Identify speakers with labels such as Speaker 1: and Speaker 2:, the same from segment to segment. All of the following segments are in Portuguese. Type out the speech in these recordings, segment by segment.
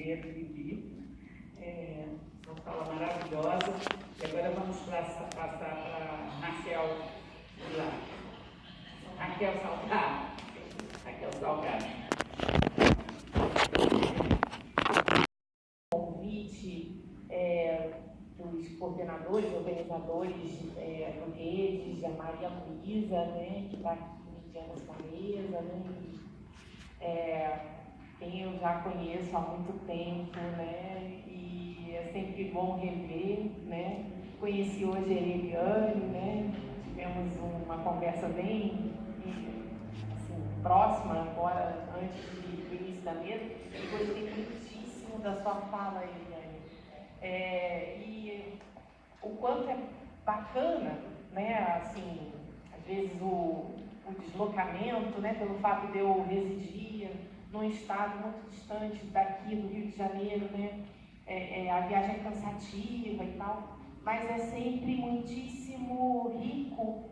Speaker 1: prazer de vir. Uma fala maravilhosa. E agora vamos passar para Raquel Pilar. Raquel Salgado. Raquel Salgado. Convite dos coordenadores, organizadores do Redes, a Maria Luísa, né, que está aqui mediando essa mesa, né, quem eu já conheço há muito tempo, né, e é sempre bom rever, né. Conheci hoje a Eliane, né, tivemos uma conversa bem assim, próxima agora, antes do início da mesa, e gostei muitíssimo da sua fala, Eliane. E o quanto é bacana, né, assim, às vezes o deslocamento, né, pelo fato de eu residir num estado muito distante daqui do Rio de Janeiro, né, a viagem é cansativa e tal, mas é sempre muitíssimo rico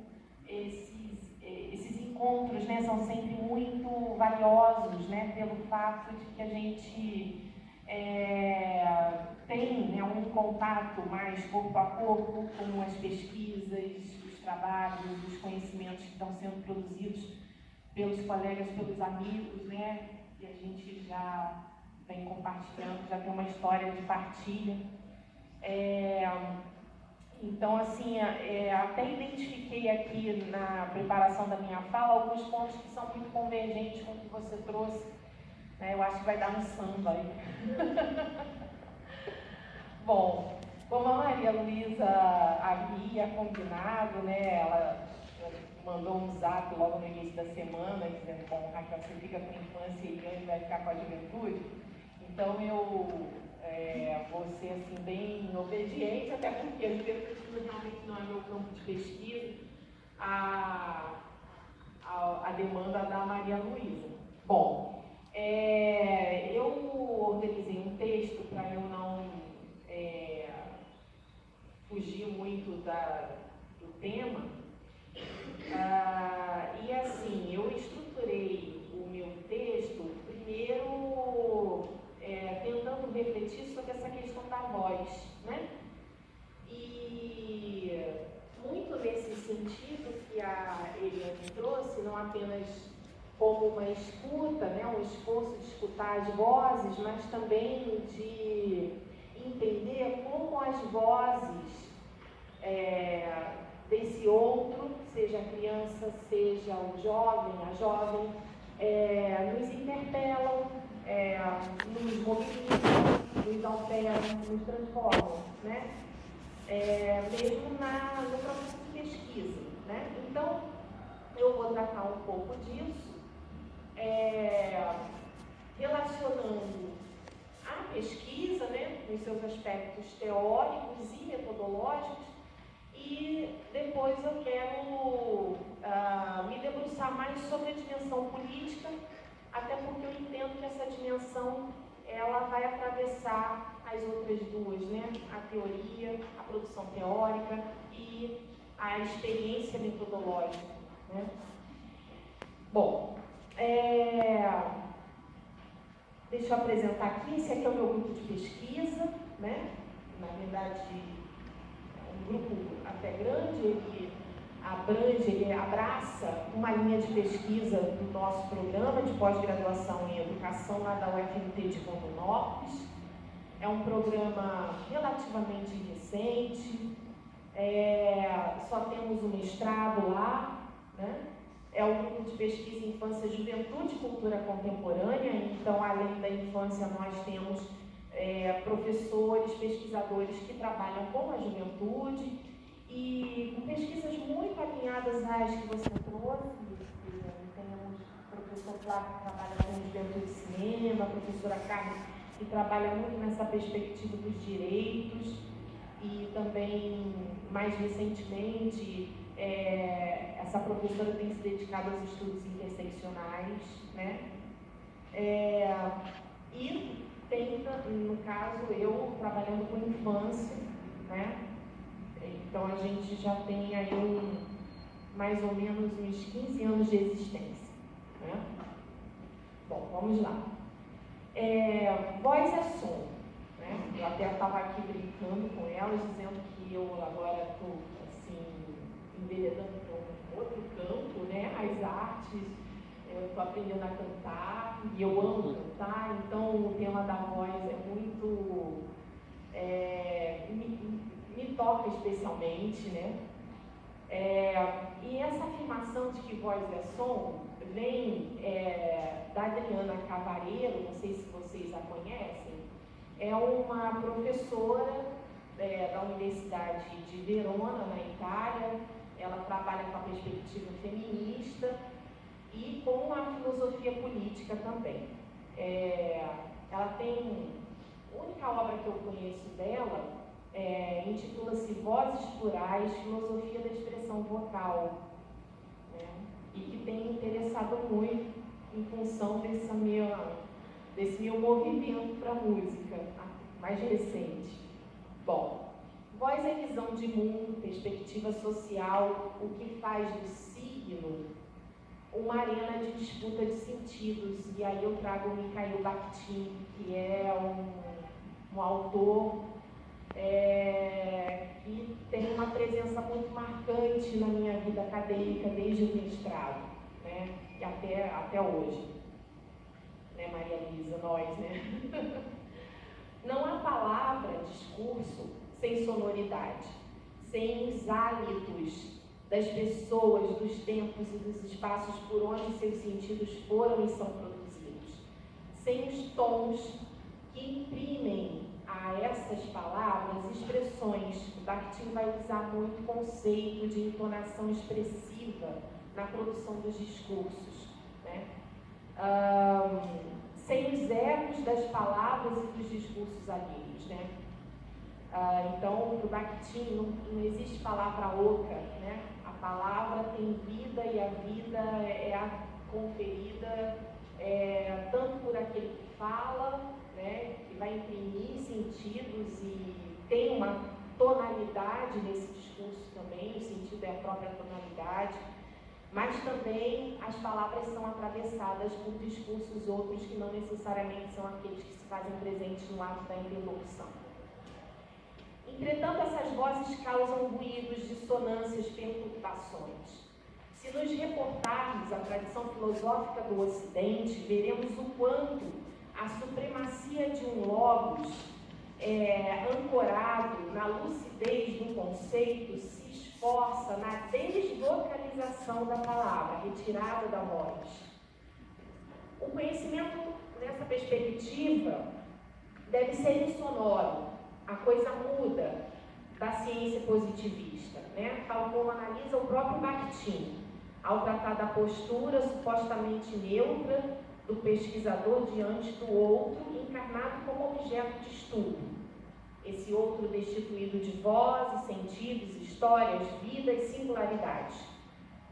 Speaker 1: esses encontros, né, são sempre muito valiosos, né, pelo fato de que a gente tem, né, um contato mais corpo a corpo com as pesquisas, os trabalhos, os conhecimentos que estão sendo produzidos pelos colegas, pelos amigos, né, que a gente já vem compartilhando, já tem uma história de partilha. Então, assim, até identifiquei aqui na preparação da minha fala alguns pontos que são muito convergentes com o que você trouxe. Eu acho que vai dar um samba aí. Bom, como a Maria Luísa havia combinado, né, ela mandou um zap logo no início da semana, dizendo, bom, Raquel, você fica com a infância e Eliane vai ficar com a juventude. Então eu vou ser assim, bem obediente, até porque a juventude realmente não é meu campo de pesquisa, a demanda da Maria Luísa. Bom, eu organizei um texto para eu não fugir muito do tema, e assim, eu estruturei o meu texto primeiro tentando refletir sobre essa questão da voz, né? E muito nesse sentido que a Eliane trouxe, não apenas como uma escuta, né, um esforço de escutar as vozes, mas também de entender como as vozes desse outro, seja a criança, seja o jovem, a jovem, nos interpelam, nos mobilizam, nos alteram, nos transformam, né? Mesmo no processo de pesquisa, né? Então, eu vou tratar um pouco disso, relacionando a pesquisa, né, nos seus aspectos teóricos e metodológicos, e depois eu quero me debruçar mais sobre a dimensão política, até porque eu entendo que essa dimensão ela vai atravessar as outras duas, né? A teoria, a produção teórica e a experiência metodológica, né? Bom, deixa eu apresentar aqui. Esse aqui é o meu grupo de pesquisa, né? Na verdade, é um grupo até grande, ele abraça uma linha de pesquisa do nosso programa de pós-graduação em educação lá da UFMT de Rondonópolis. É um programa relativamente recente, só temos um mestrado lá, né? É o grupo de pesquisa Infância, Juventude e Cultura Contemporânea. Então, além da infância, nós temos professores, pesquisadores que trabalham com a juventude e com pesquisas muito alinhadas às que você trouxe. Temos o professor Flávio que trabalha com juventude e cinema, a professora Carmen que trabalha muito nessa perspectiva dos direitos, e também, mais recentemente, essa professora tem se dedicado aos estudos interseccionais, né? E tem, no caso, eu trabalhando com infância, né? Então a gente já tem aí mais ou menos uns 15 anos de existência, né? Bom, vamos lá. Voz é som, né? Eu até estava aqui brincando com elas, dizendo que eu agora estou assim, enveredando para um outro campo, né? As artes, eu estou aprendendo a cantar, e eu amo cantar, então o tema da voz é muito... me toca especialmente, né? E essa afirmação de que voz é som vem da Adriana Cavareiro, não sei se vocês a conhecem, é uma professora da Universidade de Verona, na Itália. Ela trabalha com a perspectiva feminista e com a filosofia política também. Ela tem, a única obra que eu conheço dela intitula-se Vozes Plurais, Filosofia da Expressão Vocal, né? E que tem me interessado muito em função desse meu movimento para a música mais recente. Bom, voz é visão de mundo, perspectiva social, o que faz do signo uma arena de disputa de sentidos. E aí eu trago o Mikhail Bakhtin, que é um autor que tem uma presença muito marcante na minha vida acadêmica desde o mestrado, né? E até hoje, né, Maria Luísa, nós, né? Não há palavra, discurso, sem sonoridade, sem os hálitos das pessoas, dos tempos e dos espaços por onde seus sentidos foram e são produzidos, sem os tons que imprimem a essas palavras expressões. O Bakhtin vai usar muito o conceito de entonação expressiva na produção dos discursos, né? Sem os ecos das palavras e dos discursos alheios, né? Então, para o Bakhtin não existe palavra oca, né? A palavra tem vida e a vida é conferida tanto por aquele que fala, né? Que vai imprimir sentidos e tem uma tonalidade nesse discurso também, o sentido é a própria tonalidade, mas também as palavras são atravessadas por discursos outros que não necessariamente são aqueles que se fazem presentes no ato da interlocução. Entretanto, essas vozes causam ruídos, dissonâncias, perturbações. Se nos reportarmos à tradição filosófica do Ocidente, veremos o quanto a supremacia de um logos ancorado na lucidez do conceito se esforça na desvocalização da palavra, retirada da voz. O conhecimento, nessa perspectiva, deve ser insonoro. A coisa muda da ciência positivista, né? Tal como analisa o próprio Bakhtin, ao tratar da postura supostamente neutra do pesquisador diante do outro, encarnado como objeto de estudo. Esse outro destituído de vozes, sentidos, histórias, vida e singularidades.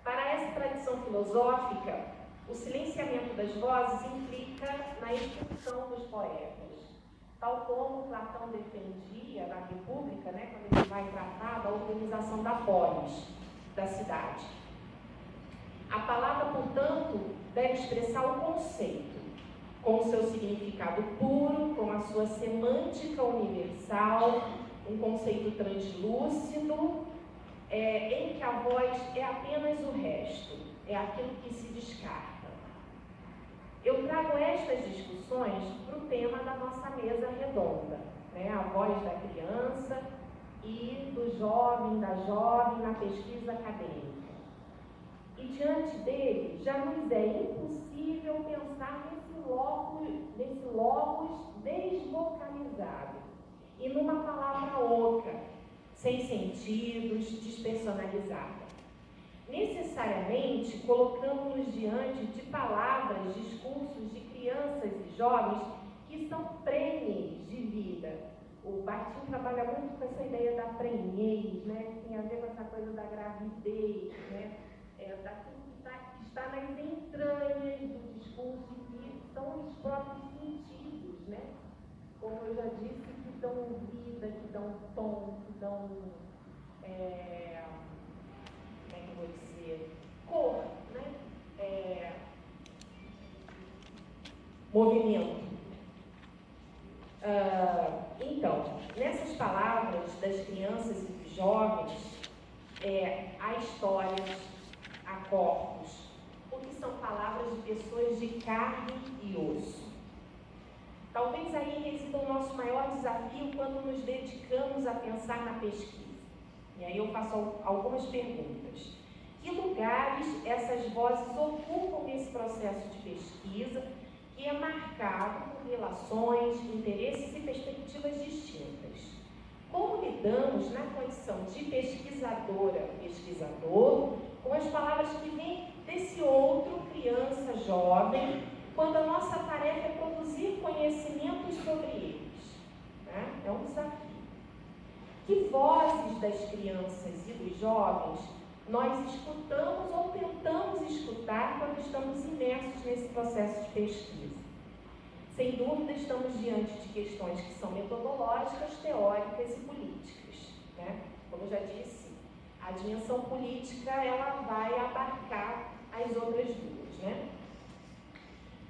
Speaker 1: Para essa tradição filosófica, o silenciamento das vozes implica na expulsão dos poetas. Tal como Platão defendia na República, né, quando ele vai tratar da organização da polis, da cidade. A palavra, portanto, deve expressar o conceito, com o seu significado puro, com a sua semântica universal, um conceito translúcido, em que a voz é apenas o resto, é aquilo que se descarta. Eu trago estas discussões para o tema da nossa mesa redonda, né? A voz da criança e do jovem, da jovem na pesquisa acadêmica. E diante dele, já nos é impossível pensar nesse logos desvocalizado e numa palavra oca, sem sentidos, despersonalizada. Necessariamente, colocamos-nos diante de palavras, discursos de crianças e jovens que são prenhes de vida. O Bakhtin trabalha muito com essa ideia da prenhez, né? Que tem a ver com essa coisa da gravidez, né? Daquilo que está nas entranhas do discurso, que são os próprios sentidos, né? Como eu já disse, que dão vida, que dão tom, que dão, como é que eu vou dizer, cor, né? Movimento. Então, nessas palavras das crianças e dos jovens, há histórias, há corpos, porque são palavras de pessoas de carne e osso. Talvez aí resida o nosso maior desafio quando nos dedicamos a pensar na pesquisa. E aí eu faço algumas perguntas. Que lugares essas vozes ocupam nesse processo de pesquisa que é marcado por relações, interesses e perspectivas distintas? Como lidamos na condição de pesquisadora, pesquisador, com as palavras que vêm desse outro, criança, jovem, quando a nossa tarefa é produzir conhecimentos sobre eles? Né? É um desafio. Que vozes das crianças e dos jovens nós escutamos ou tentamos escutar quando estamos imersos nesse processo de pesquisa? Sem dúvida, estamos diante de questões que são metodológicas, teóricas e políticas. Né? Como eu já disse, a dimensão política ela vai abarcar as outras duas. Né?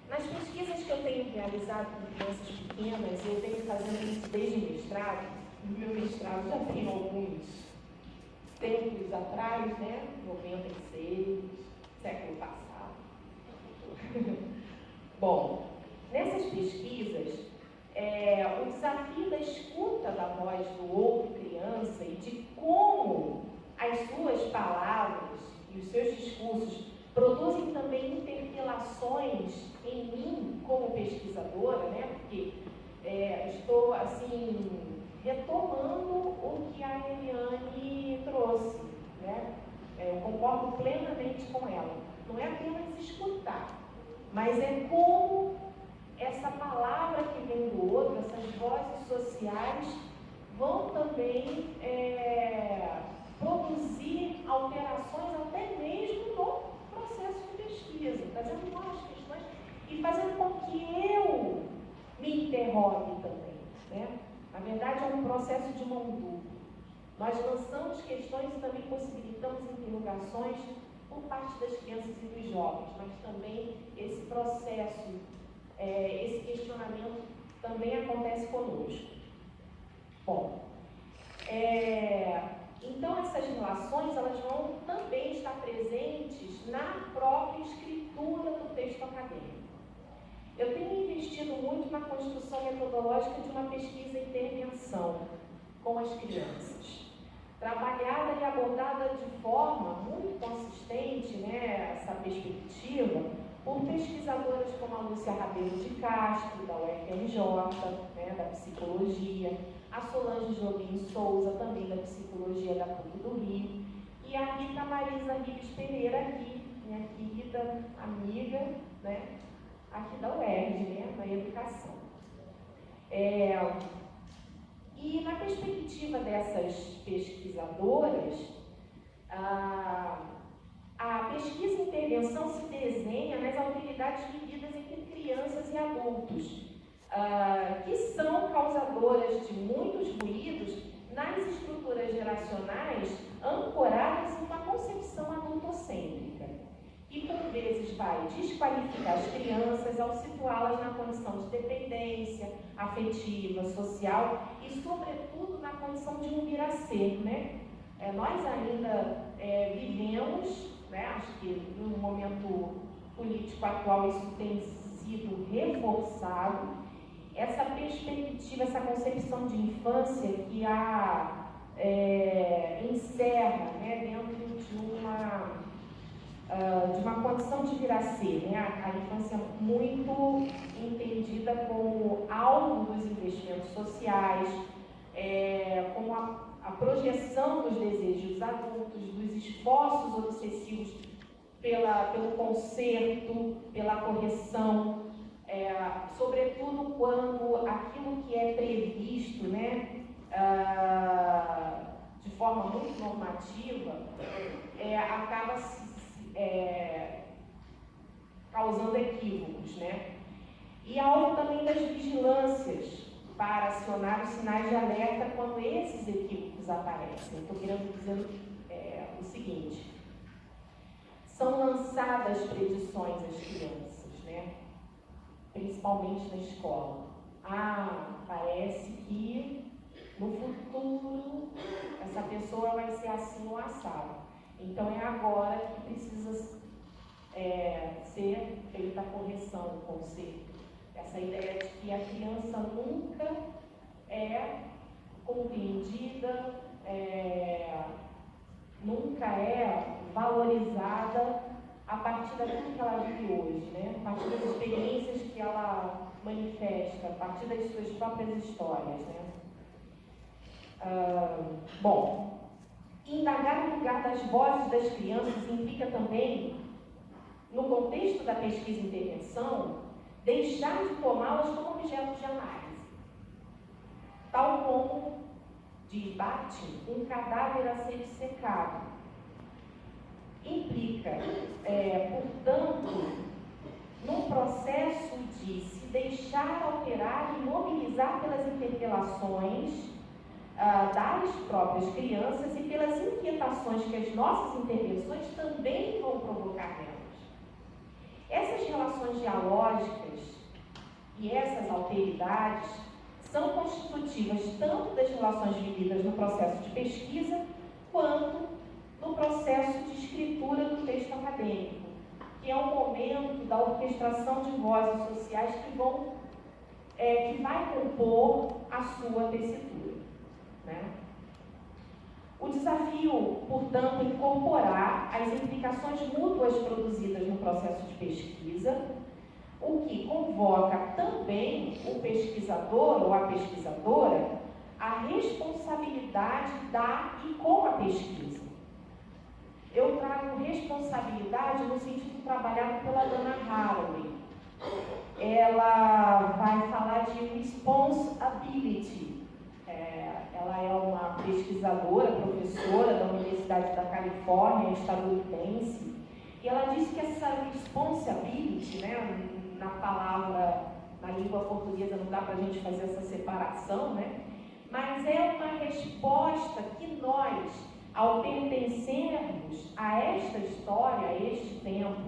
Speaker 1: Nas pesquisas que eu tenho realizado com crianças pequenas, eu venho fazendo isso desde o mestrado. No meu mestrado já tem alguns tempos atrás, né? 96, século passado. Bom, nessas pesquisas, o desafio da escuta da voz do outro criança e de como as suas palavras e os seus discursos produzem também interpelações em mim como pesquisadora, né? Porque estou, assim, retomando o que a Eliane trouxe, né? Eu concordo plenamente com ela. Não é apenas escutar, mas é como essa palavra que vem do outro, essas vozes sociais, vão também produzir alterações até mesmo no processo de pesquisa, trazendo novas questões e fazendo com que eu me interrogue também, né? Na verdade, é um processo de mão dupla. Nós lançamos questões e também possibilitamos interrogações por parte das crianças e dos jovens, mas também esse processo, esse questionamento também acontece conosco. Bom, então essas relações elas vão também estar presentes na própria escritura do texto acadêmico. Eu tenho investido muito na construção metodológica de uma pesquisa e intervenção com as crianças, trabalhada e abordada de forma muito consistente, né, essa perspectiva, por pesquisadoras como a Lúcia Rabelo de Castro, da UFRJ, né, da psicologia, a Solange Jobim Souza, também da psicologia da PUC do Rio, e a Rita Marisa Rives Pereira aqui, minha querida amiga, né, aqui da UERJ, né, na educação. E na perspectiva dessas pesquisadoras, a pesquisa e intervenção se desenha nas alteridades vividas entre crianças e adultos, que são causadoras de muitos ruídos nas estruturas geracionais ancoradas em uma concepção adultocêntrica, que por vezes vai desqualificar as crianças ao situá-las na condição de dependência afetiva, social e, sobretudo, na condição de um vir a ser, né? Nós ainda vivemos, né, acho que no momento político atual isso tem sido reforçado, essa perspectiva, essa concepção de infância que encerra, né, dentro de uma condição de vir a ser, né? A infância muito entendida como alvo dos investimentos sociais, como a projeção dos desejos adultos, dos esforços obsessivos pelo conserto, pela correção, sobretudo quando aquilo que é previsto, né, de forma muito normativa, acaba causando equívocos, né? E algo também das vigilâncias para acionar os sinais de alerta quando esses equívocos aparecem. Estou querendo dizer o seguinte: são lançadas predições às crianças, né? Principalmente na escola. pessoa vai ser assim ou assado. Então é agora que precisa ser feita a correção, o conserto. Essa ideia de que a criança nunca é compreendida, nunca é valorizada a partir daquilo que ela vive hoje, né? A partir das experiências que ela manifesta, a partir das suas próprias histórias, né? Bom, indagar no lugar das vozes das crianças implica também, no contexto da pesquisa e intervenção, deixar de tomá-las como objeto de análise. Tal como diz Bakhtin, um cadáver a ser dissecado. Implica, portanto, num processo de se deixar alterar e mobilizar pelas interpelações das próprias crianças e pelas inquietações que as nossas intervenções também vão provocar nelas. Essas relações dialógicas e essas alteridades são constitutivas tanto das relações vividas no processo de pesquisa, quanto no processo de escritura do texto acadêmico, que é um momento da orquestração de vozes sociais que vai compor a sua tessitura, né? O desafio, portanto, é incorporar as implicações mútuas produzidas no processo de pesquisa, o que convoca também o pesquisador ou a pesquisadora à responsabilidade da e com a pesquisa. Eu trago responsabilidade no sentido trabalhado pela Dana Haraway. Ela vai falar de responsibility. Ela é uma pesquisadora, professora da Universidade da Califórnia, estadunidense, e ela diz que essa responsibility, né, na palavra, na língua portuguesa não dá para a gente fazer essa separação, né, mas é uma resposta que nós, ao pertencermos a esta história, a este tempo,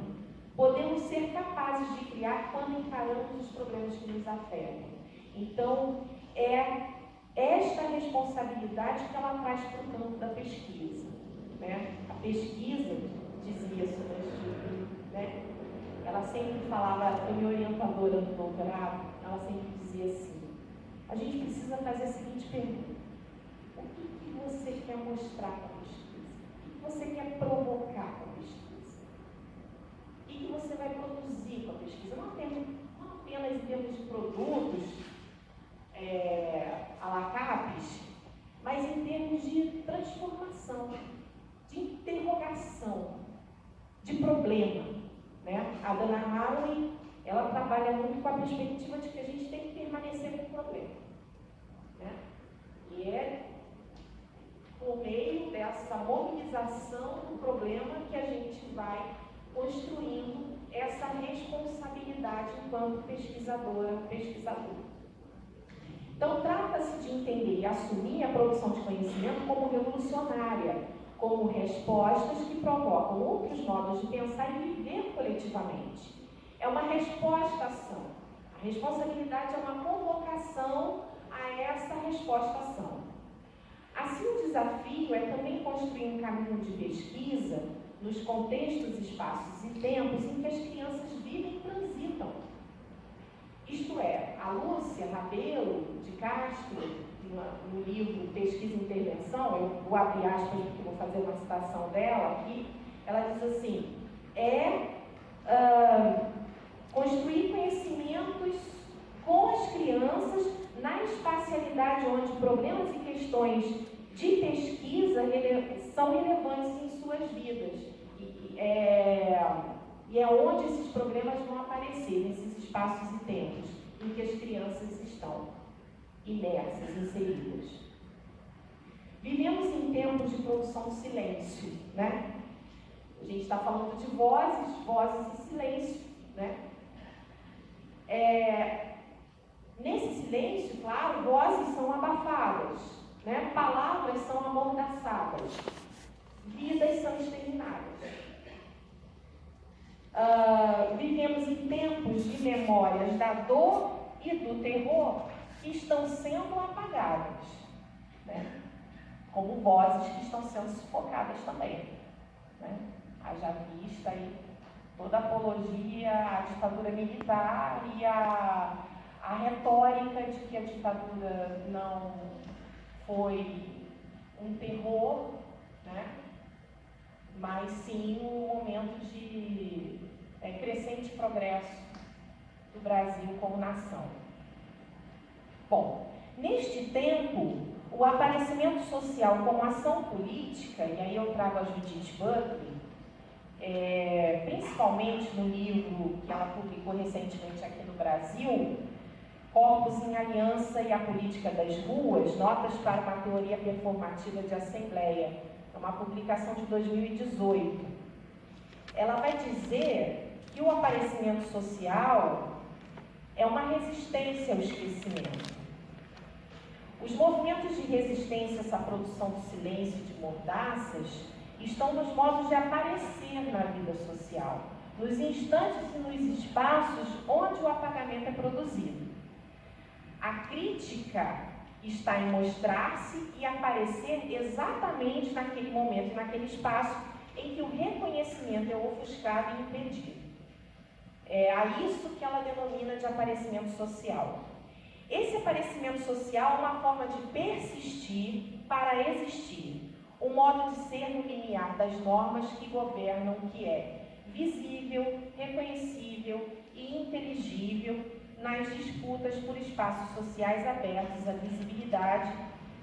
Speaker 1: podemos ser capazes de criar quando encaramos os problemas que nos afetam. Então, é esta responsabilidade que ela traz para o campo da pesquisa, né? A pesquisa, dizia Solange, né? Ela sempre falava, foi minha orientadora do doutorado, ela sempre dizia assim: a gente precisa fazer a seguinte pergunta: o que você quer mostrar com a pesquisa? O que você quer provocar com a pesquisa? O que você vai produzir com a pesquisa? Não apenas em termos de produtos, à la capes, mas em termos de transformação, de interrogação, de problema, né? A Dana Haraway, ela trabalha muito com a perspectiva de que a gente tem que permanecer com o problema, né? E é por meio dessa mobilização do problema que a gente vai construindo essa responsabilidade enquanto pesquisadora, pesquisador. Então, trata-se de entender e assumir a produção de conhecimento como revolucionária, como respostas que provocam outros modos de pensar e viver coletivamente. É uma resposta-ação. A responsabilidade é uma convocação a essa resposta-ação. Assim, o desafio é também construir um caminho de pesquisa nos contextos, espaços e tempos em que as crianças vivem e transitam. Isto é, a Lúcia Rabelo de Castro, no livro Pesquisa e Intervenção, eu vou abrir aspas porque vou fazer uma citação dela aqui, ela diz assim: construir conhecimentos com as crianças na espacialidade onde problemas e questões de pesquisa são relevantes em suas vidas. E é onde esses problemas vão aparecer, nesses espaços e tempos em que as crianças estão imersas, inseridas. Vivemos em tempos de produção de silêncio, né? A gente está falando de vozes e silêncio, né? Nesse silêncio, claro, vozes são abafadas, né? Palavras são amordaçadas, vidas são exterminadas. Vivemos em tempos de memórias da dor e do terror que estão sendo apagadas, né? como vozes que estão sendo sufocadas também, né? Haja vista aí toda a apologia à ditadura militar e a retórica de que a ditadura não foi um terror, né? Mas sim um momento de crescente progresso do Brasil como nação. Bom, neste tempo, o aparecimento social como ação política, e aí eu trago a Judith Butler, principalmente no livro que ela publicou recentemente aqui no Brasil, Corpos em Aliança e a Política das Ruas, Notas para uma Teoria Performativa de Assembleia, é uma publicação de 2018. Ela vai dizer que o aparecimento social é uma resistência ao esquecimento. Os movimentos de resistência a essa produção do silêncio e de mordaças estão nos modos de aparecer na vida social, nos instantes e nos espaços onde o apagamento é produzido. A crítica está em mostrar-se e aparecer exatamente naquele momento, naquele espaço em que o reconhecimento é ofuscado e impedido. É a isso que ela denomina de aparecimento social. Esse aparecimento social é uma forma de persistir para existir, um modo de ser no limiar das normas que governam o que é visível, reconhecível e inteligível nas disputas por espaços sociais abertos à visibilidade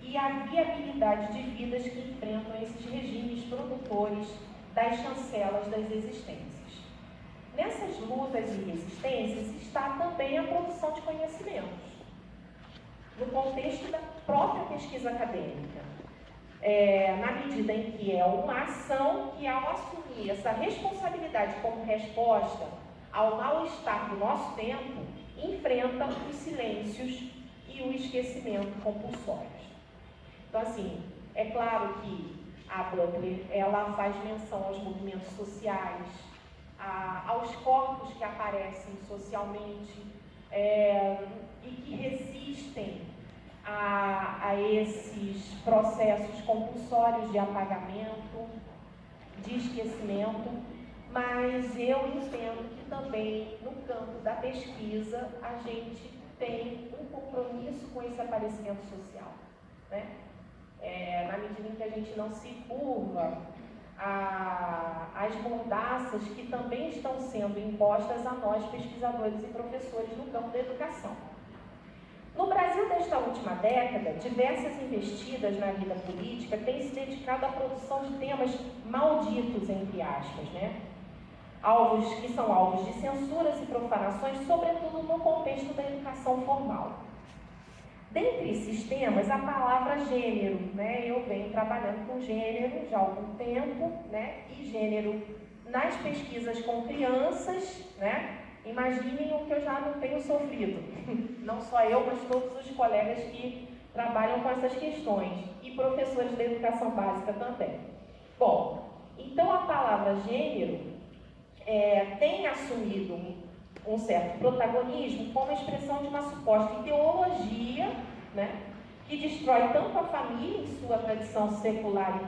Speaker 1: e à viabilidade de vidas que enfrentam esses regimes produtores das chancelas das existências. Nessas lutas e resistências está também a produção de conhecimentos, no contexto da própria pesquisa acadêmica, na medida em que é uma ação que, ao assumir essa responsabilidade como resposta ao mal-estar do nosso tempo, enfrenta os silêncios e o esquecimento compulsórios. Então, assim, é claro que a Butler, ela faz menção aos movimentos sociais, aos corpos que aparecem socialmente e que resistem a esses processos compulsórios de apagamento, de esquecimento, mas eu entendo que também no campo da pesquisa a gente tem um compromisso com esse aparecimento social, né? Na medida em que a gente não se curva às mordaças que também estão sendo impostas a nós, pesquisadores e professores no campo da educação. No Brasil desta última década, diversas investidas na vida política têm se dedicado à produção de temas malditos, entre aspas, né? Alvos que são alvos de censuras e profanações, sobretudo no contexto da educação formal. Dentre esses temas, a palavra gênero, né? Eu venho trabalhando com gênero já há algum tempo, né? E gênero nas pesquisas com crianças, né? Imaginem o que eu já não tenho sofrido. Não só eu, mas todos os colegas que trabalham com essas questões e professores da educação básica também. Bom, então a palavra gênero tem assumido um certo protagonismo como expressão de uma suposta ideologia, né, que destrói tanto a família em sua tradição secular,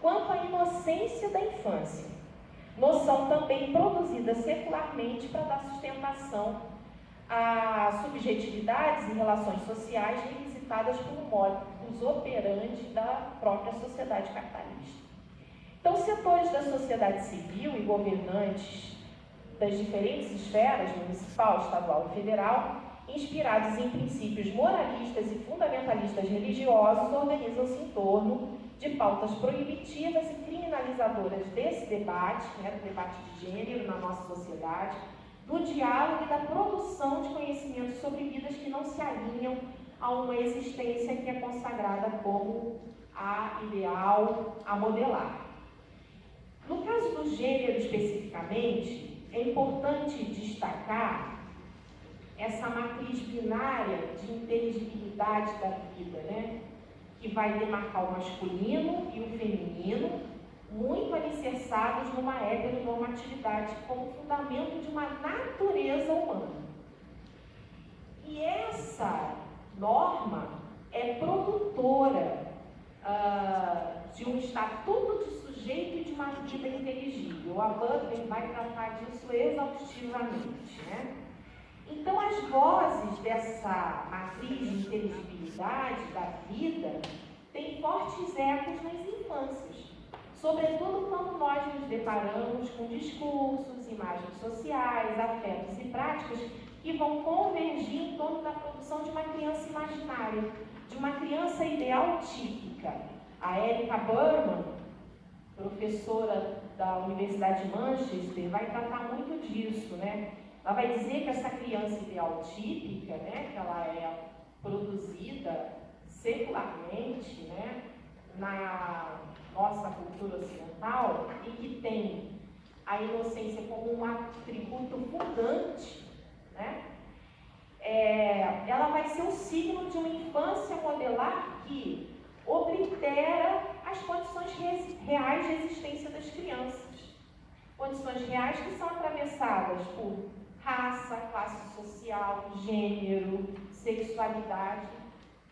Speaker 1: quanto a inocência da infância. Noção também produzida secularmente para dar sustentação a subjetividades e relações sociais requisitadas por um modus operandi da própria sociedade capitalista. Então, setores da sociedade civil e governantes das diferentes esferas, municipal, estadual e federal, inspirados em princípios moralistas e fundamentalistas religiosos, organizam-se em torno de pautas proibitivas e criminalizadoras desse debate, né, do debate de gênero na nossa sociedade, do diálogo e da produção de conhecimentos sobre vidas que não se alinham a uma existência que é consagrada como a ideal, a modelar. No caso do gênero especificamente, é importante destacar essa matriz binária de inteligibilidade da vida, né? Que vai demarcar o masculino e o feminino, muito alicerçados numa heteronormatividade como fundamento de uma natureza humana. E essa norma, é produtora de um estatuto de sujeito e de uma vida inteligível. A Butler vai tratar disso exaustivamente, né? Então, as vozes dessa matriz de inteligibilidade da vida têm fortes ecos nas infâncias, sobretudo quando nós nos deparamos com discursos, imagens sociais, afetos e práticas que vão convergir em torno da produção de uma criança imaginária, de uma criança ideal típica. A Erica Berman, professora da Universidade de Manchester, vai tratar muito disso, né? Ela vai dizer que essa criança ideal típica, né, que ela é produzida secularmente, né, na nossa cultura ocidental e que tem a inocência como um atributo fundante, né, ela vai ser o signo de uma infância modelar que oblitera as condições reais de existência das crianças. Condições reais que são atravessadas por raça, classe social, gênero, sexualidade,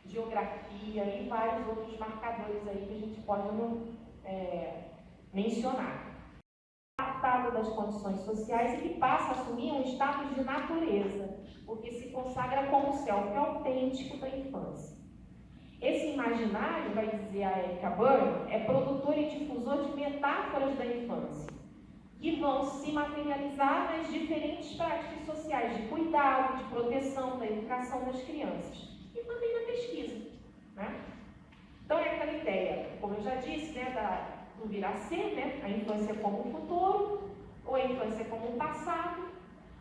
Speaker 1: geografia e vários outros marcadores aí que a gente pode mencionar. Apartada das condições sociais e que passa a assumir um status de natureza, porque se consagra como o self autêntico da infância. Esse imaginário, vai dizer a Erica Berman, é produtor e difusor de metáforas da infância, que vão se materializar nas diferentes práticas sociais de cuidado, de proteção, da educação das crianças. E também na pesquisa, né? Então é aquela ideia, como eu já disse, né, do vir a ser, né? A infância como um futuro, ou a infância como um passado,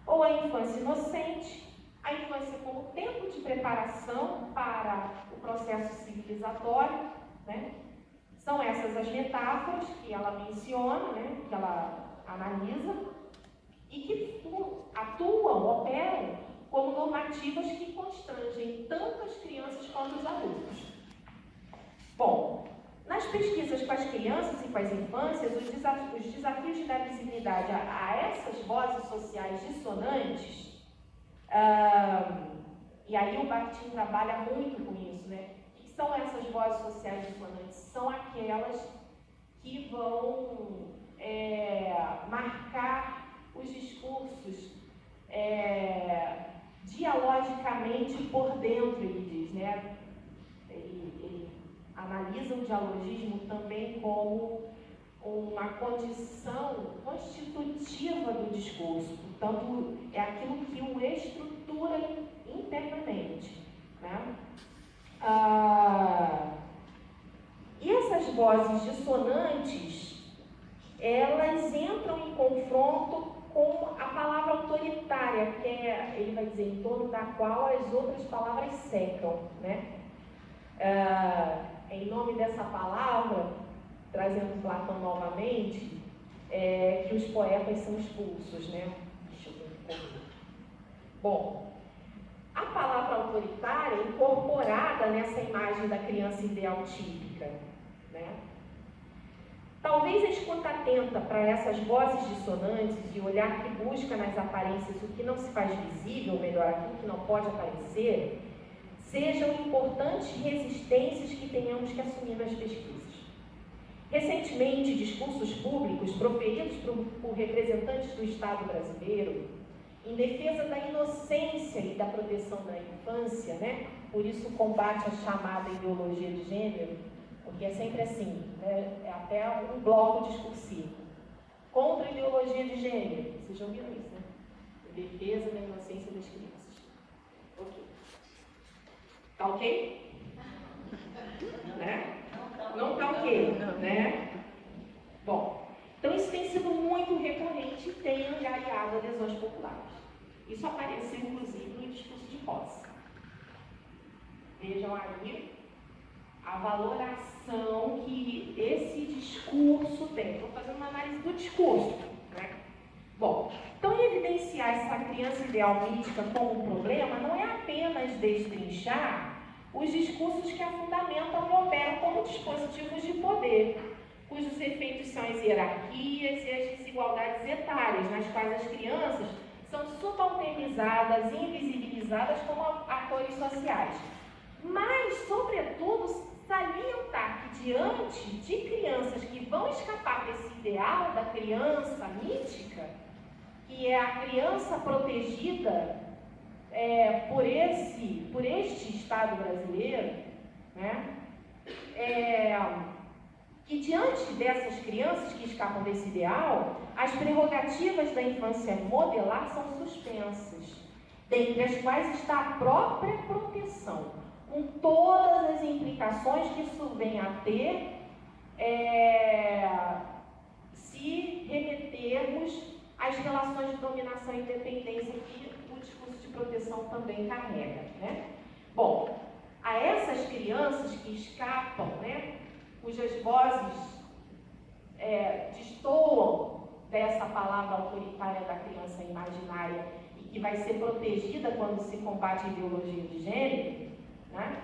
Speaker 1: ou a infância inocente, a infância como tempo de preparação para o processo civilizatório, né? São essas as metáforas que ela menciona, né, que ela analisa, e que atuam, operam como normativas que constrangem tanto as crianças quanto os adultos. Bom, nas pesquisas com as crianças e com as infâncias, os desafios de dar visibilidade a essas vozes sociais dissonantes, e aí o Bakhtin trabalha muito com isso, né? O que são essas vozes sociais dissonantes? São aquelas que vão marcar os discursos dialogicamente por dentro, ele diz, né? Ele analisa o dialogismo também como uma condição constitutiva do discurso, portanto, é aquilo que o estrutura internamente, né? E essas vozes dissonantes, elas entram em confronto com a palavra autoritária, que ele vai dizer, em torno da qual as outras palavras secam, né? Em nome dessa palavra, trazendo Platão novamente, que os poetas são expulsos, né? Deixa eu ver. Bom, a palavra autoritária é incorporada nessa imagem da criança ideal típica, né? Talvez a escuta atenta para essas vozes dissonantes e o olhar que busca nas aparências o que não se faz visível, ou melhor, aquilo que não pode aparecer, sejam importantes resistências que tenhamos que assumir nas pesquisas. Recentemente, discursos públicos proferidos por representantes do Estado brasileiro em defesa da inocência e da proteção da infância, né? Por isso combate a chamada ideologia de gênero, porque é sempre assim, né? É até um bloco discursivo. Contra a ideologia de gênero, vocês já ouviram isso, né? Defesa da inocência das crianças. Ok. Tá ok? Né? Não tá ok, né? Bom, então isso tem sido muito recorrente e tem angariado adesões populares. Isso apareceu, inclusive, no discurso de posse. Vejam aí a valoração que esse discurso tem. Estou fazendo uma análise do discurso, né? Bom, então evidenciar essa criança ideal mítica como um problema não é apenas destrinchar os discursos que a fundamentam e operam como dispositivos de poder, cujos efeitos são as hierarquias e as desigualdades etárias, nas quais as crianças são subalternizadas e invisibilizadas como atores sociais. mas, sobretudo, salientar que diante de crianças que vão escapar desse ideal da criança mítica, que é a criança protegida por este Estado brasileiro, né? Que diante dessas crianças que escapam desse ideal, as prerrogativas da infância modelar são suspensas, dentre as quais está a própria proteção, com todas as implicações que isso vem a ter, se remetermos às relações de dominação e dependência que o discurso de proteção também carrega, né? Bom, a essas crianças que escapam, né, cujas vozes destoam dessa palavra autoritária da criança imaginária e que vai ser protegida quando se combate a ideologia de gênero, né?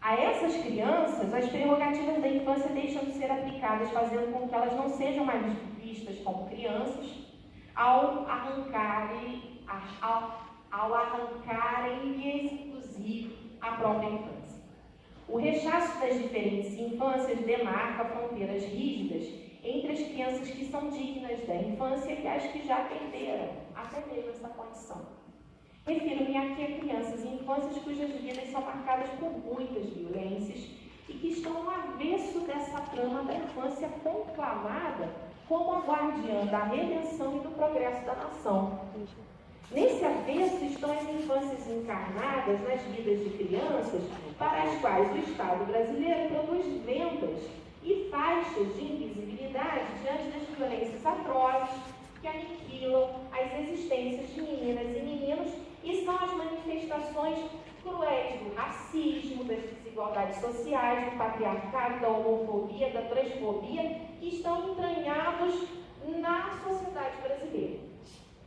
Speaker 1: A essas crianças, as prerrogativas da infância deixam de ser aplicadas, fazendo com que elas não sejam mais vistas como crianças, ao arrancarem-lhes, inclusive, a própria infância. O rechaço das diferentes infâncias demarca fronteiras rígidas entre as crianças que são dignas da infância e as que já perderam até mesmo essa condição. Refiro-me aqui a crianças e infâncias cujas vidas são marcadas por muitas violências e que estão no avesso dessa trama da infância conclamada como a guardiã da redenção e do progresso da nação. Nesse avesso estão as infâncias encarnadas nas vidas de crianças para as quais o Estado brasileiro produz vendas e faixas de invisibilidade diante das violências atrozes que aniquilam as existências de meninas e meninos e são as manifestações cruéis do racismo, das desigualdades sociais, do patriarcado, da homofobia, da transfobia que estão entranhados na sociedade brasileira.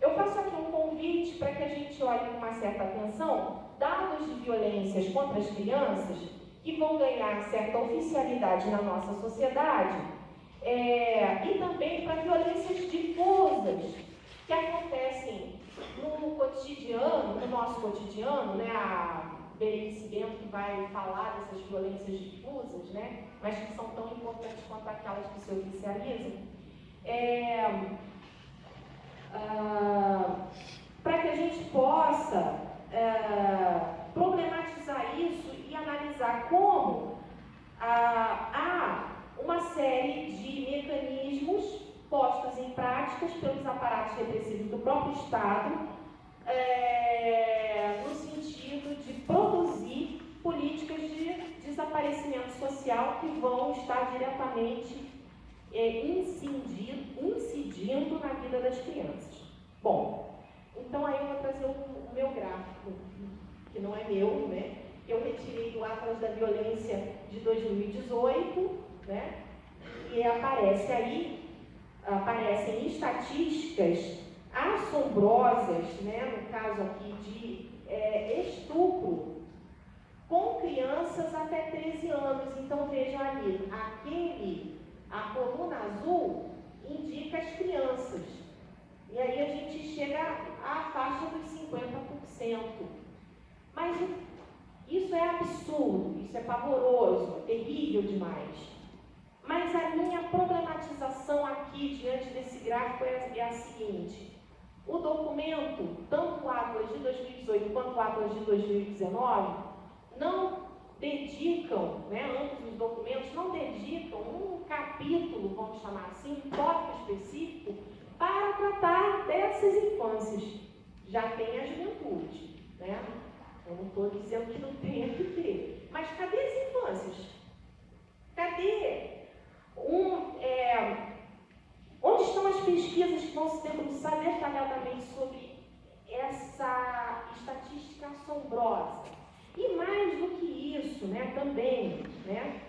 Speaker 1: Eu faço aqui um convite para que a gente olhe com uma certa atenção dados de violências contra as crianças que vão ganhar certa oficialidade na nossa sociedade e também para violências difusas que acontecem no cotidiano, no nosso cotidiano, né? A Berenice Bento que vai falar dessas violências difusas, né? Mas que são tão importantes quanto aquelas que se oficializam. Para que a gente possa problematizar isso e analisar como há uma série de mecanismos postos em práticas pelos aparatos repressivos do próprio Estado no sentido de produzir políticas de desaparecimento social que vão estar diretamente incidindo na vida das crianças. Bom, então aí eu vou trazer o meu gráfico, que não é meu, né? Eu retirei do Atlas da Violência de 2018, né? E aparecem estatísticas assombrosas, né? No caso aqui de estupro com crianças até 13 anos. Então vejam ali, a coluna azul indica as crianças. E aí a gente chega à faixa dos 50%. Mas isso é absurdo, isso é pavoroso, é terrível demais. Mas a minha problematização aqui, diante desse gráfico, é a seguinte. O documento, tanto o Atlas de 2018 quanto o Atlas de 2019, não dedicam, né, ambos os documentos não dedicam um capítulo, vamos chamar assim, um tópico específico, para tratar dessas infâncias. Já tem a juventude, né? Eu não estou dizendo que não tenha que ter. Mas cadê as infâncias? Cadê? Onde estão as pesquisas que vão se debruçar detalhadamente sobre essa estatística assombrosa? E mais do que isso, né, também, né,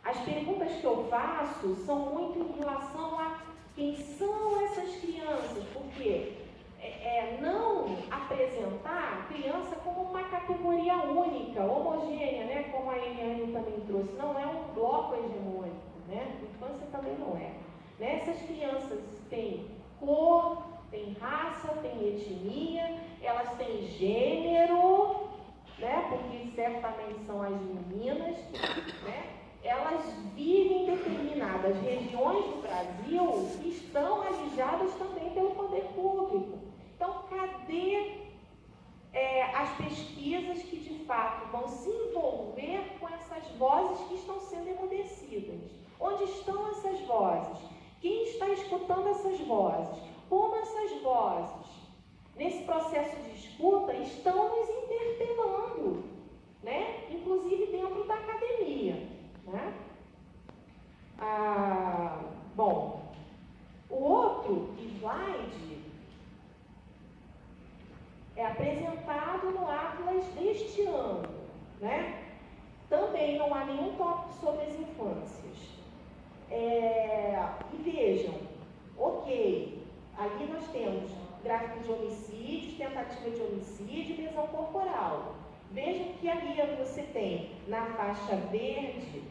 Speaker 1: as perguntas que eu faço são muito em relação a quem são essas crianças, porque não apresentar a criança como uma categoria única, homogênea, né, como a Eliane também trouxe, não é um bloco hegemônico, né, a infância também não é. Né? Essas crianças têm cor, têm raça, têm etnia, elas têm gênero, né? Porque certamente são as meninas, né? Elas vivem em determinadas regiões do Brasil e estão alijadas também pelo poder público. Então, cadê as pesquisas que de fato vão se envolver com essas vozes que estão sendo emudecidas? Onde estão essas vozes? Quem está escutando essas vozes? Como essas vozes, nesse processo de escuta, estão nos interpelando, né? Inclusive dentro da academia, né? Bom, o outro slide é apresentado no Atlas deste ano, né? Também não há nenhum tópico sobre as infâncias. E vejam, ok, ali nós temos gráfico de homicídios, tentativa de homicídio e lesão corporal. Vejam que ali você tem, na faixa verde,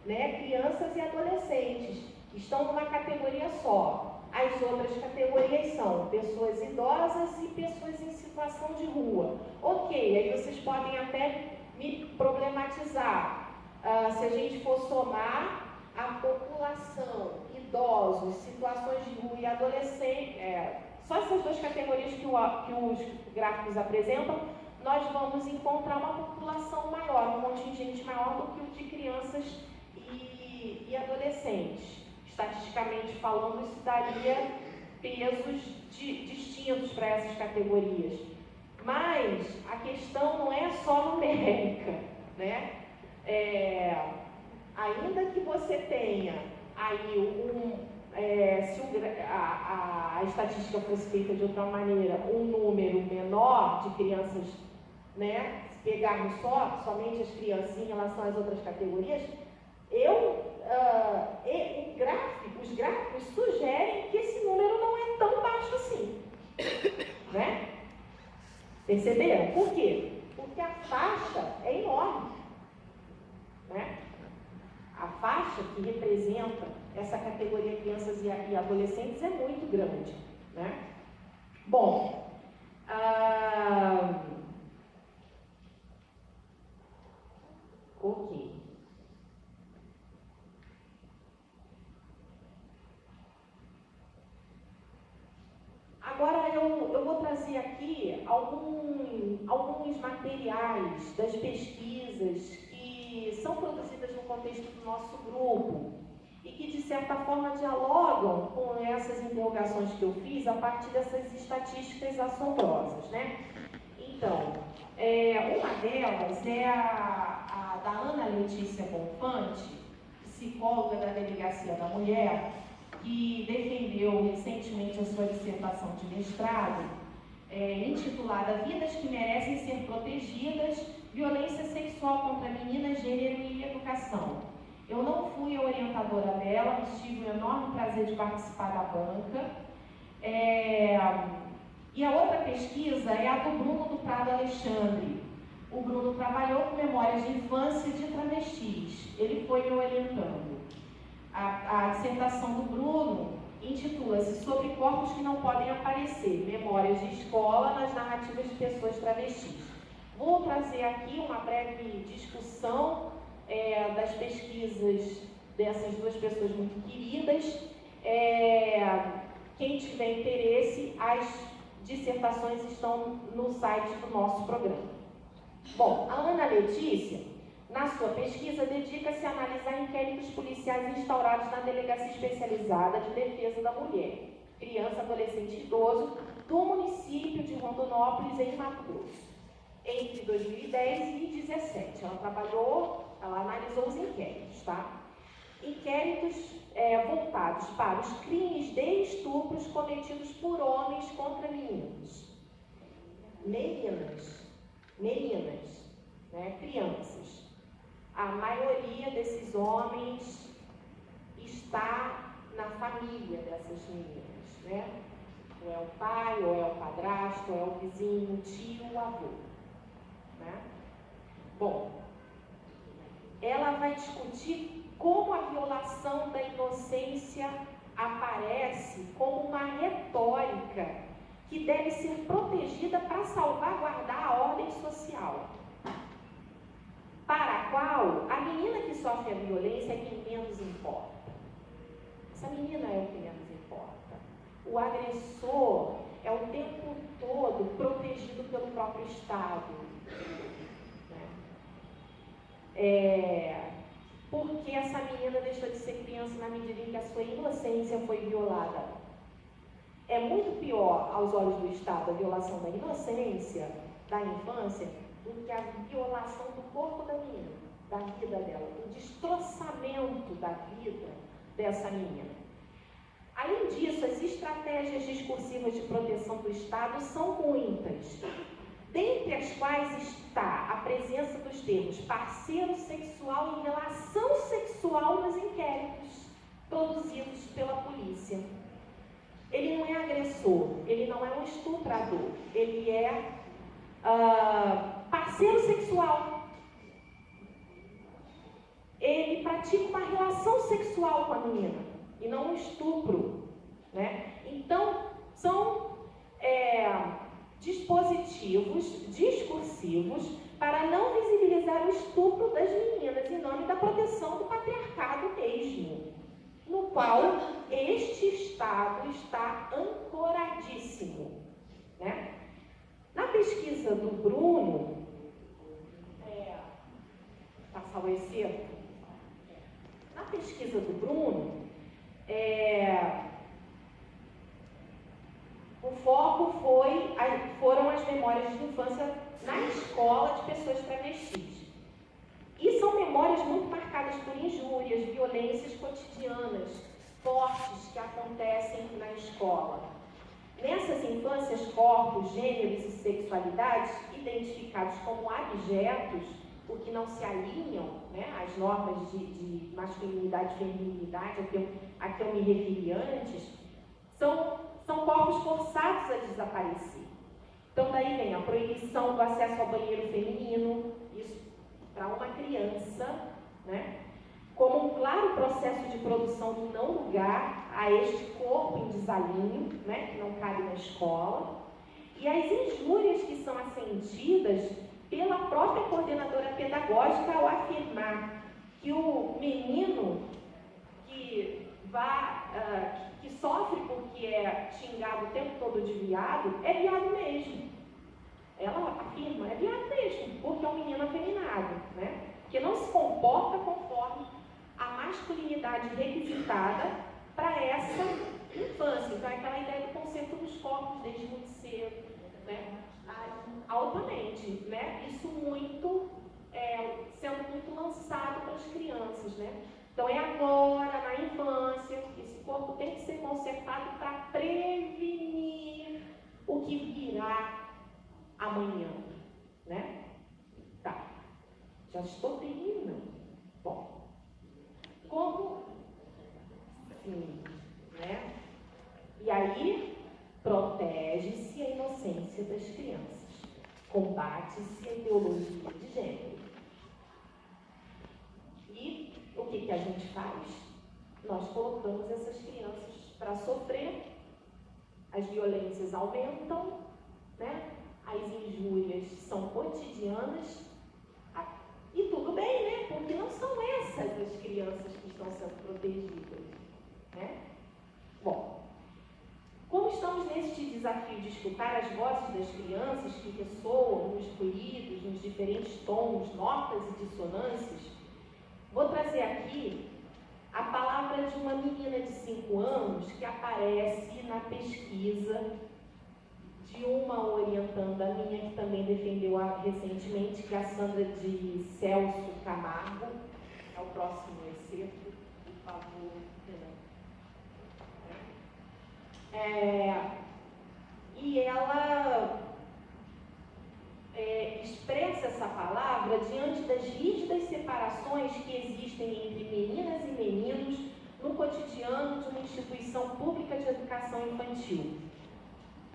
Speaker 1: né, crianças e adolescentes, que estão numa categoria só. As outras categorias são pessoas idosas e pessoas em situação de rua. Ok, aí vocês podem até me problematizar. Se a gente for somar a população, idosos, situações de rua e adolescentes, só essas duas categorias que os gráficos apresentam, nós vamos encontrar uma população maior, um contingente maior do que o de crianças e adolescentes. Estatisticamente falando, isso daria pesos distintos para essas categorias. Mas a questão não é só numérica, né? Ainda que você tenha aí se a estatística fosse feita de outra maneira, um número menor de crianças, né? Se pegarmos somente as crianças em relação às outras categorias, os gráficos sugerem que esse número não é tão baixo assim, né? Perceberam? Por quê? Porque a faixa é enorme, né? A faixa que representa essa categoria crianças e adolescentes é muito grande, né? Bom, ok. Agora eu vou trazer aqui alguns materiais das pesquisas que são produzidas no contexto do nosso grupo e que, de certa forma, dialogam com essas interrogações que eu fiz a partir dessas estatísticas assombrosas, né? Então, uma delas é a da Ana Letícia Bonfante, psicóloga da Delegacia da Mulher, que defendeu recentemente a sua dissertação de mestrado, intitulada Vidas que Merecem Ser Protegidas, Violência Sexual contra Meninas, Gênero e Educação. Eu não fui a orientadora dela, mas tive o enorme prazer de participar da banca. E a outra pesquisa é a do Bruno do Prado Alexandre. O Bruno trabalhou com memórias de infância de travestis. Ele foi me orientando. A dissertação do Bruno intitula-se Sobre Corpos que Não Podem Aparecer, Memórias de Escola nas Narrativas de Pessoas Travestis. Vou trazer aqui uma breve discussão das pesquisas dessas duas pessoas muito queridas. Quem tiver interesse, as dissertações estão no site do nosso programa. Bom, a Ana Letícia, na sua pesquisa, dedica-se a analisar inquéritos policiais instaurados na Delegacia Especializada de Defesa da Mulher, Criança, Adolescente e Idoso, do município de Rondonópolis, em Mato Grosso, entre 2010 e 2017. Ela analisou os inquéritos, tá? Inquéritos voltados para os crimes de estupros cometidos por homens contra meninas, né, crianças. A maioria desses homens está na família dessas meninas, né? Ou é o pai, ou é o padrasto, ou é o vizinho, o tio, o avô, né? Bom, ela vai discutir como a violação da inocência aparece como uma retórica que deve ser protegida para salvaguardar a ordem social, para a qual a menina que sofre a violência é quem menos importa. Essa menina é o que menos importa. O agressor é o tempo todo protegido pelo próprio Estado. Porque essa menina deixou de ser criança na medida em que a sua inocência foi violada. É muito pior aos olhos do Estado a violação da inocência da infância do que a violação do corpo da menina, da vida dela, o destroçamento da vida dessa menina. Além disso, as estratégias discursivas de proteção do Estado são muitas, dentre as quais está a presença dos termos parceiro sexual e relação sexual nos inquéritos produzidos pela polícia. Ele não é agressor, ele não é um estuprador, ele é parceiro sexual. Ele pratica uma relação sexual com a menina e não um estupro, né? Então, são dispositivos discursivos para não visibilizar o estupro das meninas em nome da proteção do patriarcado mesmo, no qual este Estado está ancoradíssimo, né? Na pesquisa do Bruno, passar o excerto. Na pesquisa do Bruno, o foco foram as memórias de infância na escola de pessoas travestis. E são memórias muito marcadas por injúrias, violências cotidianas, fortes que acontecem na escola. Nessas infâncias, corpos, gêneros e sexualidades identificados como abjetos, o que não se alinham, né, às normas de masculinidade e feminilidade a que eu me referi antes, são corpos forçados a desaparecer. Então, daí vem a proibição do acesso ao banheiro feminino, isso para uma criança, né, como um claro processo de produção do não lugar a este corpo em desalinho, né, que não cabe na escola, e as injúrias que são assentidas pela própria coordenadora pedagógica ao afirmar que o menino que sofre porque é xingado o tempo todo de viado, é viado mesmo. Ela afirma, é viado mesmo, porque é um menino afeminado, né? Que não se comporta conforme a masculinidade requisitada para essa infância. Então, é aquela ideia do conceito dos corpos desde muito cedo, né? Altamente, né? Isso muito, sendo muito lançado para as crianças, né? Então, é agora, na infância, que esse corpo tem que ser consertado para prevenir o que virá amanhã, né? Tá, já estou terminando. Bom, como sim, né? E aí, protege-se a inocência das crianças, combate-se a ideologia de gênero. E o que a gente faz? Nós colocamos essas crianças para sofrer, as violências aumentam, né? As injúrias são cotidianas, e tudo bem, né? Porque não são essas as crianças que estão sendo protegidas, né? Bom, como estamos neste desafio de escutar as vozes das crianças que ressoam nos ruídos, nos diferentes tons, notas e dissonâncias, vou trazer aqui a palavra de uma menina de 5 anos que aparece na pesquisa de uma orientanda minha que também defendeu recentemente, que é a Sandra de Celso Camargo. É o próximo excerto, por favor. E ela expressa essa palavra diante das rígidas separações que existem entre meninas e meninos no cotidiano de uma instituição pública de educação infantil.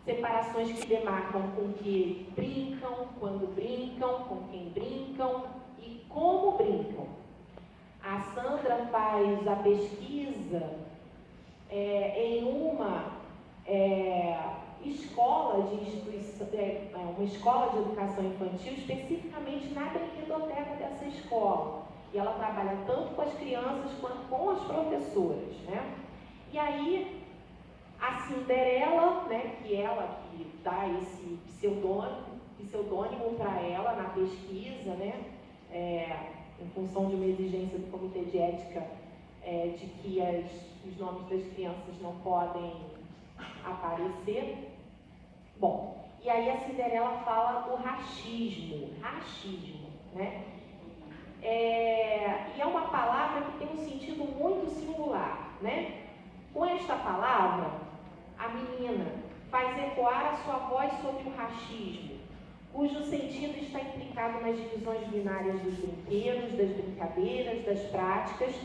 Speaker 1: Separações que demarcam com que brincam, quando brincam, com quem brincam e como brincam. A Sandra faz a pesquisa em uma escola de instituição, uma escola de educação infantil especificamente na brinquedoteca dessa escola. E ela trabalha tanto com as crianças quanto com as professoras, né? E aí, a Cinderela, né, que ela que dá esse pseudônimo para ela na pesquisa, né, em função de uma exigência do Comitê de Ética de que os nomes das crianças não podem aparecer. Bom, e aí a Cinderela fala do racismo, né? E é uma palavra que tem um sentido muito singular, né? Com esta palavra, a menina faz ecoar a sua voz sobre o racismo, cujo sentido está implicado nas divisões binárias dos brinquedos, das brincadeiras, das práticas,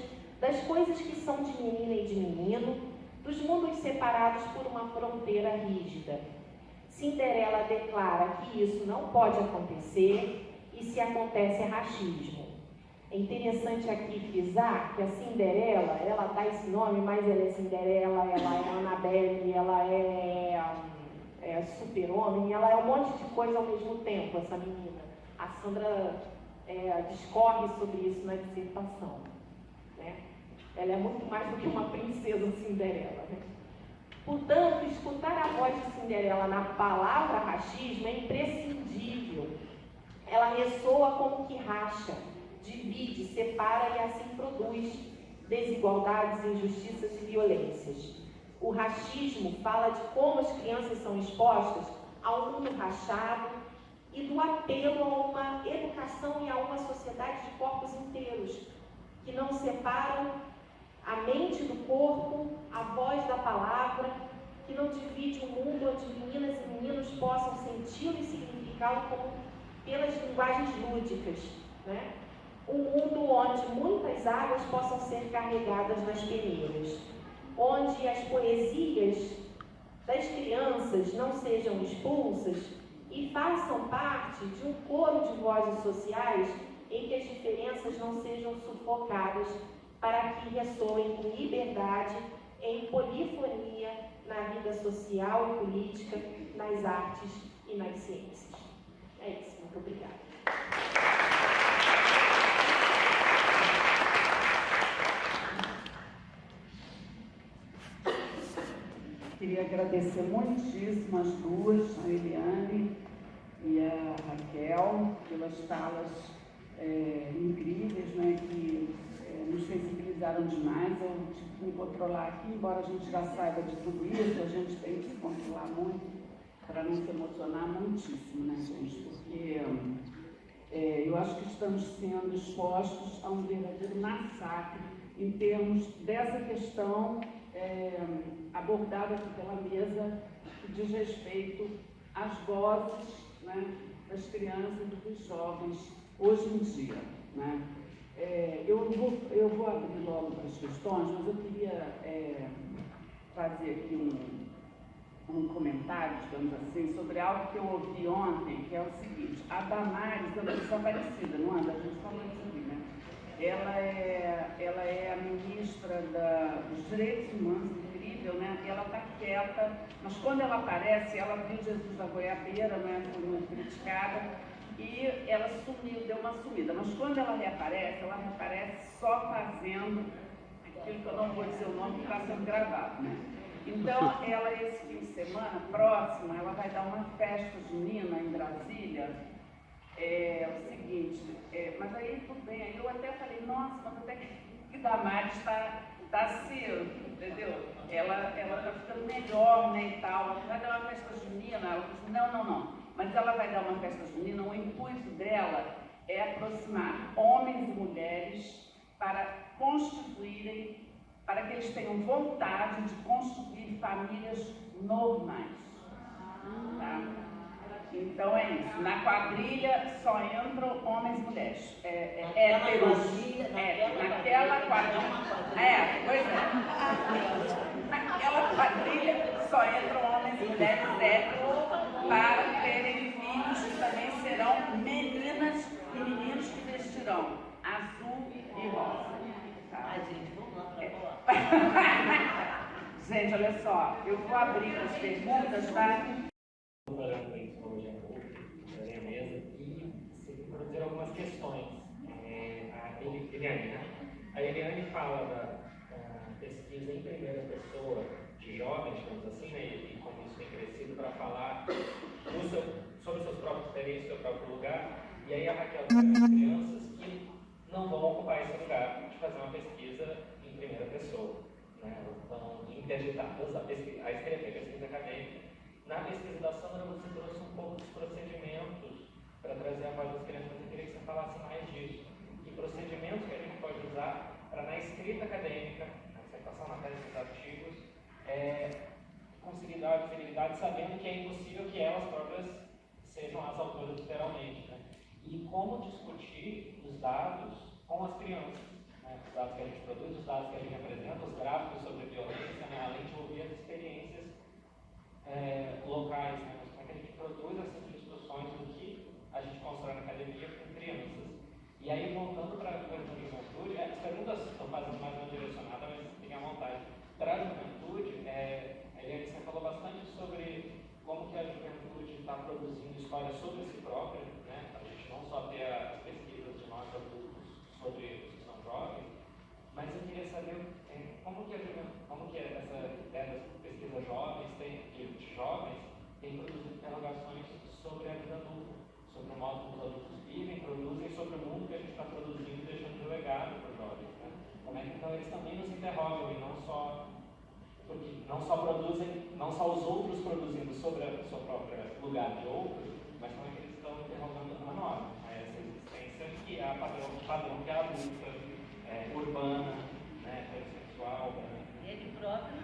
Speaker 1: das coisas que são de menina e de menino, dos mundos separados por uma fronteira rígida. Cinderela declara que isso não pode acontecer e se acontece é racismo. É interessante aqui frisar que a Cinderela, ela dá esse nome, mas ela é Cinderela, ela é Annabelle, ela é Super-Homem, ela é um monte de coisa ao mesmo tempo, essa menina. A Sandra discorre sobre isso na dissertação, né? Ela é muito mais do que uma princesa Cinderela, né? Portanto, escutar a voz de Cinderela na palavra racismo é imprescindível. Ela ressoa como que racha, divide, separa e assim produz desigualdades, injustiças e violências. O racismo fala de como as crianças são expostas ao mundo rachado e do apelo a uma educação e a uma sociedade de corpos inteiros, que não separam a mente do corpo, a voz da palavra, que não divide um mundo onde meninas e meninos possam senti-lo e significá-lo como pelas linguagens lúdicas, né? Um mundo onde muitas águas possam ser carregadas nas peneiras, onde as poesias das crianças não sejam expulsas e façam parte de um coro de vozes sociais em que as diferenças não sejam sufocadas, para que ressoem com liberdade, em polifonia na vida social e política, nas artes e nas ciências. É isso, muito obrigada.
Speaker 2: Queria agradecer muitíssimo as duas, a Eliane e a Raquel, pelas falas incríveis, né, que nos sensibilizaram demais. Eu tive que me controlar aqui, embora a gente já saiba de tudo isso, a gente tem que se controlar muito para não se emocionar muitíssimo, né, gente? Porque eu acho que estamos sendo expostos a um verdadeiro massacre em termos dessa questão abordada aqui pela mesa, que diz respeito às vozes, né, das crianças e dos jovens hoje em dia, né? Eu vou abrir logo para as questões, mas eu queria fazer aqui um comentário, digamos assim, sobre algo que eu ouvi ontem, que é o seguinte: a Damares é uma pessoa parecida, não anda? A gente falou isso aqui, né? Ela é a ministra dos Direitos Humanos, incrível, né? Ela está quieta, mas quando ela aparece, ela viu Jesus da goiabeira, né? Foi muito criticada, e ela sumiu, deu uma sumida. Mas quando ela reaparece só fazendo aquilo que eu não vou dizer o nome, que está sendo gravado, né? Então, ela, esse fim de semana, próximo, ela vai dar uma festa junina em Brasília. O seguinte, mas aí tudo bem, aí eu até falei, nossa, mas até que Damares está se, entendeu? Ela está ficando melhor, né, e tal. Ela vai dar uma festa junina. Ela disse, não, mas ela vai dar uma festa junina, o intuito dela é aproximar homens e mulheres para constituírem, para que eles tenham vontade de constituir famílias normais, tá? Então é isso, na quadrilha só entram homens e mulheres, héteros, naquela quadrilha, pois é, naquela quadrilha só entram homens e mulheres héteros para terem filhos que também serão meninas e meninos que vestirão azul e rosa. Tá?
Speaker 3: Ai, gente, vamos lá.
Speaker 2: Gente, olha só, eu vou abrir as perguntas, tá?
Speaker 3: Vou fazer um psicologia na minha mesa e introduzir algumas questões. A Eliane fala da pesquisa em primeira pessoa de jovens, digamos assim, né, e como isso tem crescido para falar sobre suas próprias experiências, seu próprio lugar. E aí a Raquel tem as crianças que não vão ocupar esse lugar de fazer uma pesquisa em primeira pessoa. Né? Elas estão interditadas a escrever pesquisa acadêmica. Na pesquisa da Sandra, você trouxe um pouco dos procedimentos para trazer a voz das crianças, mas eu queria que você falasse mais disso. Que procedimentos que a gente pode usar para, na escrita acadêmica, na dissertação, na tese dos artigos, conseguir dar a visibilidade, sabendo que é impossível que elas próprias sejam as autoras literalmente. Né? E como discutir os dados com as crianças. Os dados que a gente produz, os dados que a gente apresenta, os gráficos sobre violência, né, além de ouvir as experiências locais, né, mas como é que a gente produz essas discussões do que a gente constrói na academia com crianças. E aí, voltando para a juventude, as perguntas estão fazendo mais uma direcionada, mas fiquem à vontade. Para a juventude, a Eliane, você falou bastante sobre como que a juventude está produzindo histórias sobre si própria, né, para a gente não só ter as pesquisas de nós adultos sobre jovens, mas eu queria saber como que essa ideia das pesquisas jovens de jovens tem produzido interrogações sobre a vida adulta, sobre o modo como os adultos vivem, produzem, sobre o mundo que a gente está produzindo e deixando de legado para os jovens. Né? Como é que então eles também nos interrogam e não só produzem, não só os outros produzindo sobre a sua própria lugar de outros, mas como é que eles estão interrogando a nós, essa existência que é a padrão que é adulta, urbana, né, heterossexual. Né?
Speaker 4: Ele próprio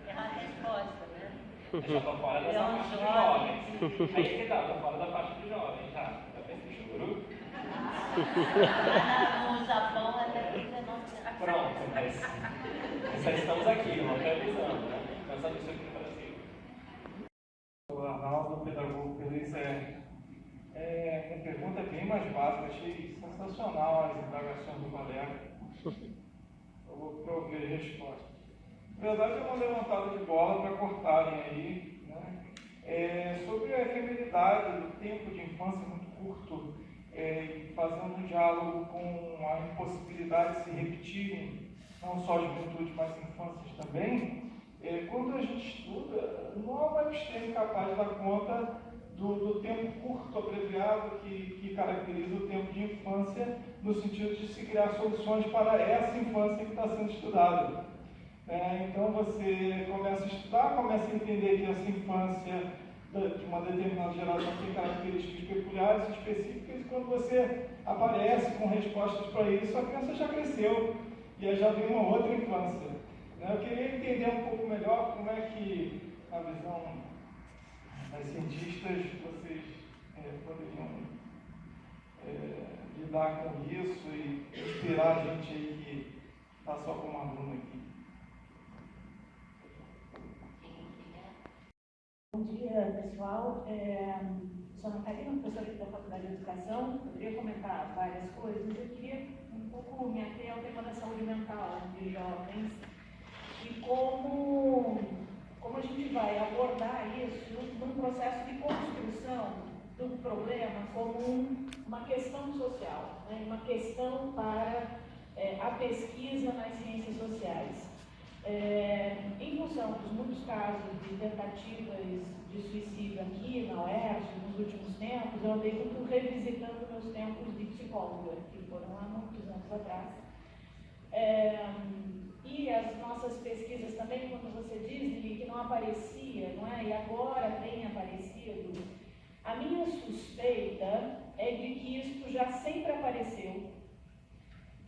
Speaker 4: é a resposta, né?
Speaker 3: Eu já estou fora dessa parte de jovens. Aí que tá, estou fora da parte de jovens, tá? Já pensei que chorou?
Speaker 4: No Japão até 19 anos.
Speaker 3: Pronto, mas já estamos aqui, localizando, né? Pensando isso aqui no Brasil.
Speaker 5: O Arnaldo, pedagogo feliz, uma pergunta bem mais básica, achei sensacional as indagações do colega. Eu vou ouvir a resposta. Na verdade, é uma levantada de bola para cortarem aí, né? Sobre a efemeridade do tempo de infância muito curto, fazendo um diálogo com a impossibilidade de se repetirem, não só a juventude, mas infâncias também. Quando a gente estuda, não há uma episteme capaz de dar conta do tempo curto, abreviado, que caracteriza o tempo de infância, no sentido de se criar soluções para essa infância que está sendo estudada. Então você começa a estudar, começa a entender que essa infância de uma determinada geração tem características peculiares, específicas, e quando você aparece com respostas para isso, a criança já cresceu e já vem uma outra infância. Eu queria entender um pouco melhor como é que, na visão das cientistas, vocês poderiam lidar com isso e inspirar a gente aí que está só como aluno aqui.
Speaker 6: Bom dia, pessoal. Sou Ana Karina, professora da Faculdade de Educação. Poderia comentar várias coisas. Eu queria um pouco me ater ao tema da saúde mental de jovens e como a gente vai abordar isso num processo de construção do problema como uma questão social, né? Uma questão para a pesquisa nas ciências sociais. Em função dos muitos casos de tentativas de suicídio aqui na UERJ, nos últimos tempos, eu andei muito revisitando meus tempos de psicóloga, que foram há muitos anos atrás. E as nossas pesquisas também, quando você diz que não aparecia, não é? E agora tem aparecido, a minha suspeita é de que isso já sempre apareceu.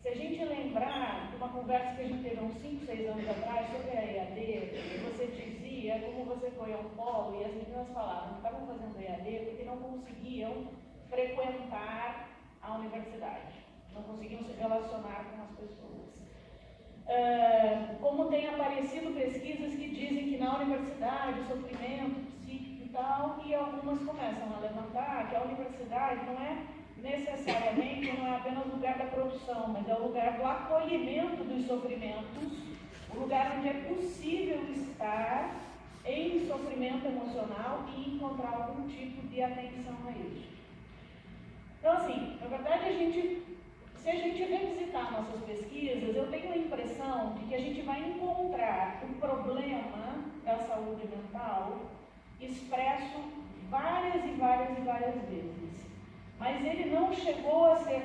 Speaker 6: Se a gente lembrar de uma conversa que a gente teve há uns 5, 6 anos atrás sobre a EAD, você dizia como você foi a um polo e as meninas falavam que estavam fazendo EAD porque não conseguiam frequentar a universidade, não conseguiam se relacionar com as pessoas. Como tem aparecido pesquisas que dizem que na universidade o sofrimento psíquico e tal, e algumas começam a levantar que a universidade não é necessariamente, não é apenas o lugar da produção, mas é o lugar do acolhimento dos sofrimentos o lugar onde é possível estar em sofrimento emocional e encontrar algum tipo de atenção a isso. Então, assim, na verdade, se a gente revisitar nossas pesquisas, eu tenho a impressão de que a gente vai encontrar o problema da saúde mental expresso várias e várias e várias vezes. Mas ele não chegou a ser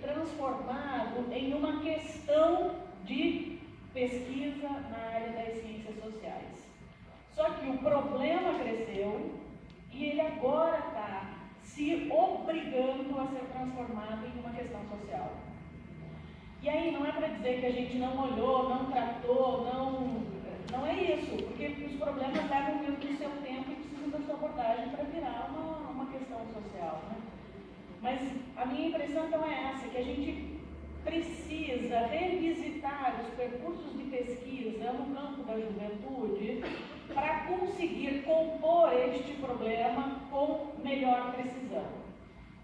Speaker 6: transformado em uma questão de pesquisa na área das ciências sociais. Só que o problema cresceu e ele agora está se obrigando a ser transformado em uma questão social. E aí não é para dizer que a gente não olhou, não tratou, não é isso, porque os problemas levam mesmo do seu tempo e precisam da sua abordagem para virar uma questão social, né? Mas a minha impressão então é essa, que a gente precisa revisitar os percursos de pesquisa no campo da juventude para conseguir compor este problema com melhor precisão.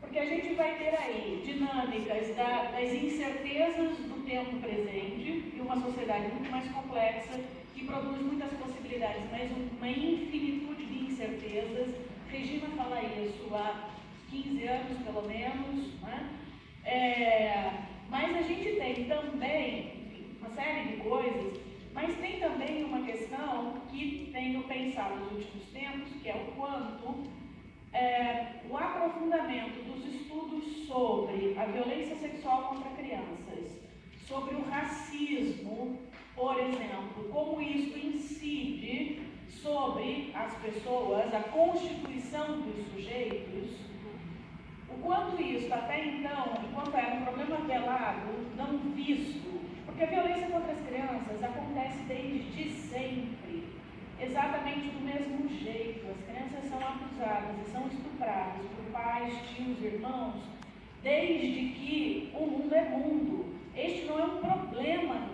Speaker 6: Porque a gente vai ter aí dinâmicas das incertezas do tempo presente e uma sociedade muito mais complexa que produz muitas possibilidades, mas uma infinitude de incertezas. Regina fala isso há 15 anos, pelo menos, né? Mas a gente tem também uma série de coisas, mas tem também uma questão que tenho pensado nos últimos tempos, que é o quanto o aprofundamento dos estudos sobre a violência sexual contra crianças, sobre o racismo, por exemplo, como isso incide sobre as pessoas, a constituição dos sujeitos, o quanto isso, até então, enquanto era um problema velado, não visto, porque a violência contra as crianças acontece desde sempre, exatamente do mesmo jeito. As crianças são abusadas e são estupradas por pais, tios, irmãos, desde que o mundo é mundo. Este não é um problema novo.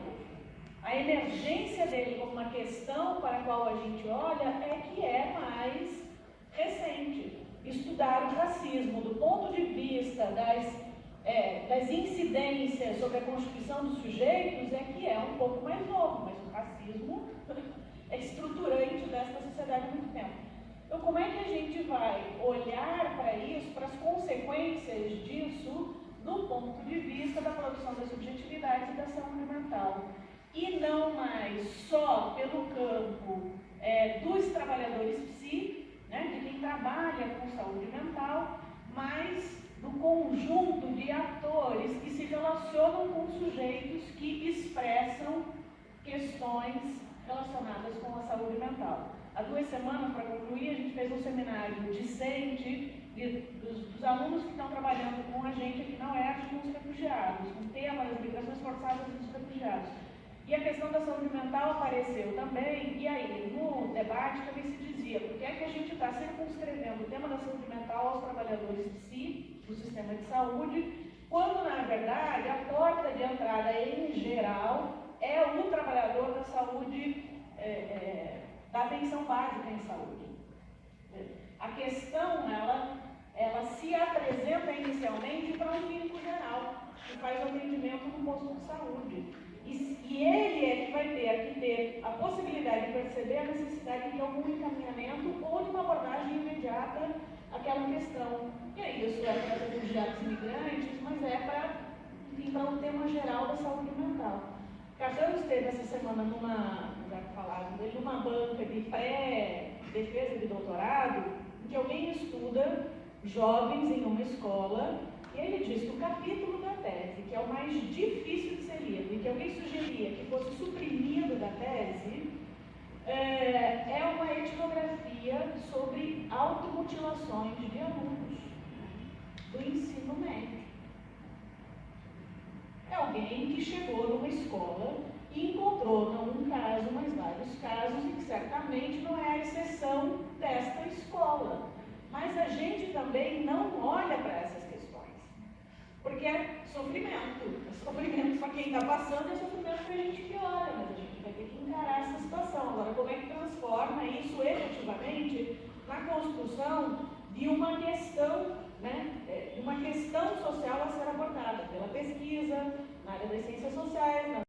Speaker 6: A emergência dele como uma questão para a qual a gente olha é que é mais recente. Estudar o racismo do ponto de vista das incidências sobre a constituição dos sujeitos é que é um pouco mais novo, mas o racismo é estruturante desta sociedade há muito tempo. Então, como é que a gente vai olhar para isso, para as consequências disso, do ponto de vista da produção das subjetividades e da saúde mental? E não mais só pelo campo dos trabalhadores psi, né, de quem trabalha com saúde mental, mas do conjunto de atores que se relacionam com sujeitos que expressam questões relacionadas com a saúde mental. Há 2 semanas, para concluir, a gente fez um seminário discente dos alunos que estão trabalhando com a gente aqui na UERJ com os refugiados, com o tema das migrações forçadas dos refugiados. E a questão da saúde mental apareceu também, e aí no debate também se dizia por que é que a gente está circunscrevendo o tema da saúde mental aos trabalhadores psi, do sistema de saúde, quando na verdade a porta de entrada em geral é o trabalhador da saúde, da atenção básica em saúde. A questão, ela se apresenta inicialmente para um clínico geral, que faz o atendimento no posto de saúde. E ele é que vai ter que ter a possibilidade de perceber a necessidade de algum encaminhamento ou de uma abordagem imediata àquela questão. E aí, isso é para refugiados imigrantes, mas é para o tema geral da saúde mental. Caetano esteve essa semana numa banca de pré-defesa de doutorado, em que alguém estuda jovens em uma escola. E ele diz que o capítulo da tese, que é o mais difícil de ser lido, e que alguém sugeria que fosse suprimido da tese, é uma etnografia sobre automutilações de alunos do ensino médio. É alguém que chegou numa escola e encontrou não um caso, mas vários casos, e que certamente não é a exceção desta escola. Mas a gente também não olha para essas questões. Porque é sofrimento. É sofrimento para quem está passando, é sofrimento para a gente que olha, mas a gente vai ter que encarar essa situação. Agora, como é que transforma isso efetivamente na construção de uma questão, né, de uma questão social a ser abordada pela pesquisa, na área das ciências sociais,